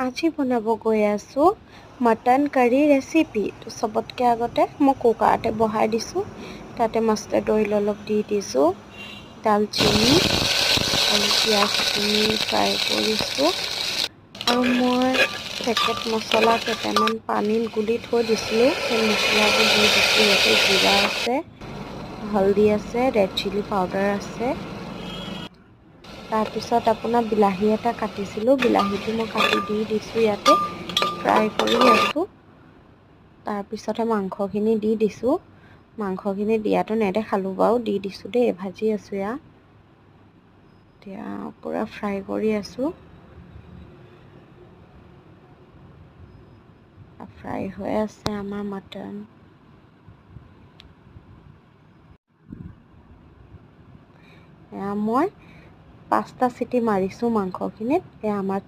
আজি বনাব গৈ আছোঁ মটন কাৰী ৰেচিপি। তো চবতকৈ আগতে মই কুকাৰতে বহাই দিছোঁ। তাতে মাষ্টাৰ্ড অইল অলপ দি দিছোঁ, দালচেনি আৰু পিঁয়াজখিনি ফ্ৰাই কৰিছোঁ। আৰু মই পেকেট মছলা কেইটামান পানীত গুলি থৈ দিছিলোঁ, সেই মছলাবোৰ দি দিছোঁ। ইয়াতে জিৰা আছে, হালধি আছে, ৰেড চিলি পাউডাৰ আছে। তাৰপিছত আপোনাৰ বিলাহী এটা কাটিছিলোঁ, বিলাহীটো মই কাটি দি দিছোঁ। ইয়াতে ফ্ৰাই কৰি আছোঁ। তাৰপিছতে মাংসখিনি দি দিছোঁ। মাংসখিনি দিয়াটো নেদেখালোঁ বাৰু, দি দিছোঁ দেই, ভাজি আছোঁ ইয়াত। এতিয়া পূৰা ফ্ৰাই কৰি আছোঁ। ফ্ৰাই হৈ আছে আমাৰ মটন। এয়া মই 5টা চিটি মাৰিছোঁ মাংসখিনিত। এয়া আমাৰ